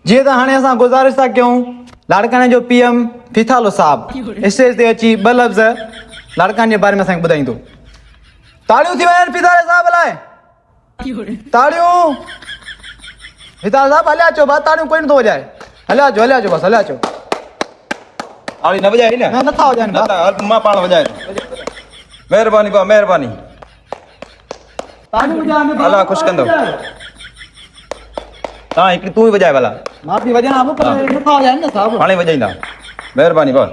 जी तो हाँ अस गुजारिश था क्यों लाड़काने जो पीएम फिथालो साहब स्टेज ते अची ब लफ्ज़ लाड़कान के बारे में असांखे ॿुधाईंदो। ताड़ियूं थी वञनि फिथाले साहब लाइ, ताड़ियूं। फिथाले साहब हलिया अचो बस, ताड़ियूं कोई नथो वॼाए। हलिया अचो बस, हलिया अचो। ताड़ी न वॼाई न, नथा वॼाइनि बस। मां पाण वॼाए। महिरबानी भाउ, महिरबानी। ताड़ियूं वॼाइनि अलाह ख़ुशि कंदो। तव्हां हिकिड़ी तूं ई वॼाए भला। मां बि वॼायां पर नथा वॼाइनि न साहब। हाणे वॼाईंदा। महिरबानी भाउ।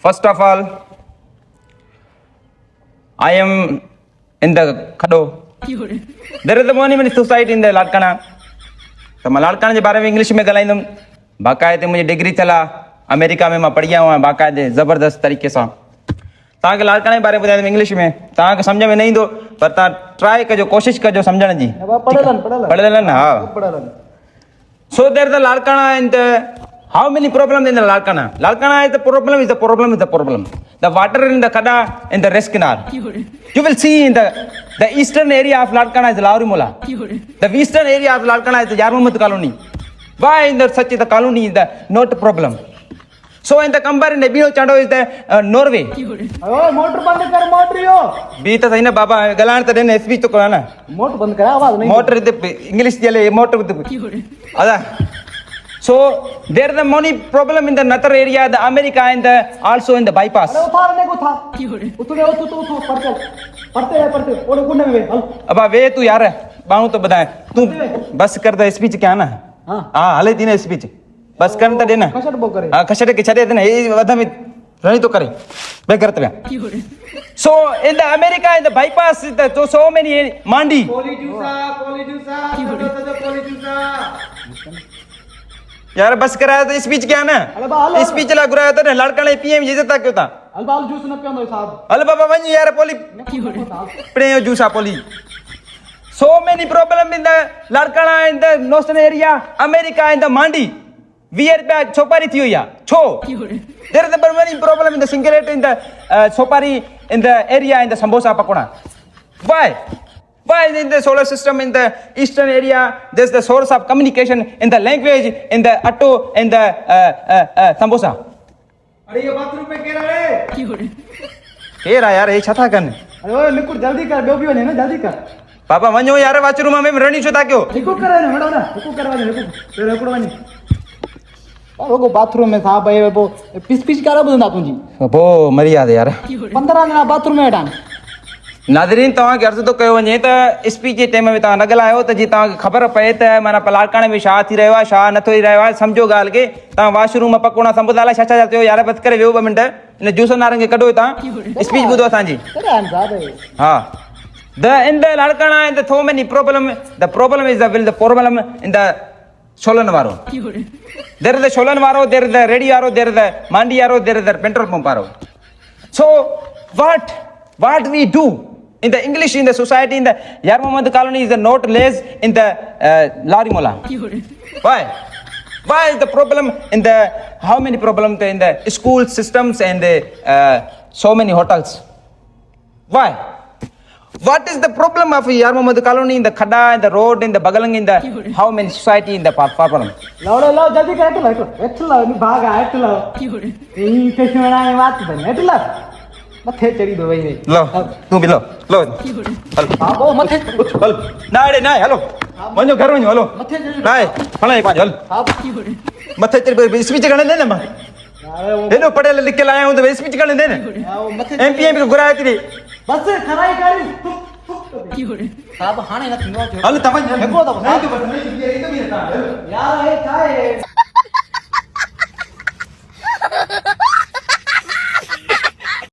First of all, I am in the Khado. There is a monument society in the Larkana. तो मैं लाड़काने जे बारे में इंग्लिश में ॻाल्हाईंदुमि। बाक़ाइदे मुंहिंजी डिग्री थियल आहे, अमेरिका में मां पढ़ी आयो आहियां बाक़ाइदे ज़बरदस्त तरीक़े सां। तव्हांखे लाड़काने जे बारे में ॿुधाईंदुमि इंग्लिश में, तव्हांखे सम्झ में न ईंदो पर तव्हां ट्राई कजो, कोशिशि कजो सम्झण जी। पढ़ियल आहिनि हा। So there is the Larkana and how many problems in the Larkana? Larkana is the problem, is the problem, is the problem. The water in the Khada and the Reskinar. You will see in the eastern area of Larkana is Laurimola. The western area of Larkana is the Yarmumut colony. Why in the such the colony is the not a problem? So in the compare in the Bino Chando is the Norway. ओए motor बंद कर, motor यो B तो सही ना बाबा, गलान तो देने speech तो कराना। मोटर बंद कर, आवाज नहीं। मोटर इधर इंग्लिश चले, मोटर इधर। अदा So there is a money problem in the another area, the America and the also in the bypass. अरे उतारने को था। उतरे पढ़ते और गुंडे में हल। अब वे तू यार बाहु तो बताए तू बस कर दे स्पीच क्या ना। हाँ हले दिन स्पीच बस करने तो देना। कशट बो करे। हाँ कशट के चले देना ये वधा में रही तो करे मैं करते हैं। So in the America in the bypass the so many mandi. यार बस कराया तो स्पीच क्या ना, स्पीच ला कराया तो लड़का ने पीएम जी था क्यों था। अलबाल जूस न पियो साहब। अल बाबा वनी यार पोली प्रेयो जूसा पोली। So many problem in the Larkana in the northern area, America in the Mandi. We are back Chopari Thuya. Cho. There is a many problem in the Singlet in the Chopari in the area in the Sambosa Pakona. Why? Why in the solar system in the eastern area there's the source of communication in the language in the Atto in the Sambosa. अरे ये bathroom में केरा रे? केरा यार ये छता करने। अरे ओए लिक्विड जल्दी कर, बेबी बने ना जल्दी कर। पापा वञो यार वाचरूम में रणी छो था क्यों? लिक्विड करे ना हटो ना, लिक्विड करवा दे लिक्विड वनी। और वो बाथरूम में साहब भाई वो पिच करा बुंदा तुंजी। वो मर्यादा यार। 15 जना बाथरूम में हटान। नादरीन तव्हां खे अर्ज़ु थो कयो वञे त स्पीच जे टाइम में तव्हां न ॻाल्हायो त जीअं तव्हांखे ख़बर पए त माना लाड़काणे में छा थी रहियो आहे छा नथो थी रहियो आहे। सम्झो ॻाल्हि खे तव्हां वॉशरूम पकोड़ा संबुधा लाइ छा छा थियो यार बसि करे वियो 2 मिंट इन जूस नारंग खे कढो तव्हां स्पीच ॿुधो असांजी। हा the in the Larkana in the so many problem, the problem is the problem in the Solan वारो। There is the Solan वारो, there is the रेडी वारो, there is the मांडी वारो, there is the petrol pump वारो। So what we do in the English in the society in the Yar Mohammed colony is the not less in the Laurimola. Why is the problem in the how many problems in the school systems and the so many hotels? Why? What is the problem of Yar Mohammed colony in the Khada in the road in the Bagalang in the how many society in the problem? लाओ जल्दी कर एटला भागा एटला इन patient आए बात बन एटला मथे चढ़ी दो भाई लो तू भी लो हल बाबो मथे हल ना रे ना हेलो वञो घर वञो हलो मथे चढ़ी ना फलाए पांच हल मथे चढ़ी स्पीच करने दे ना मां हेलो पढ़ियल लिखियल आया हूं तो स्पीच करने दे ना एमपीएम को घुराए थी बस खराई करी साहब हाणे न थींदो हल तव्हां यार हे छा आहे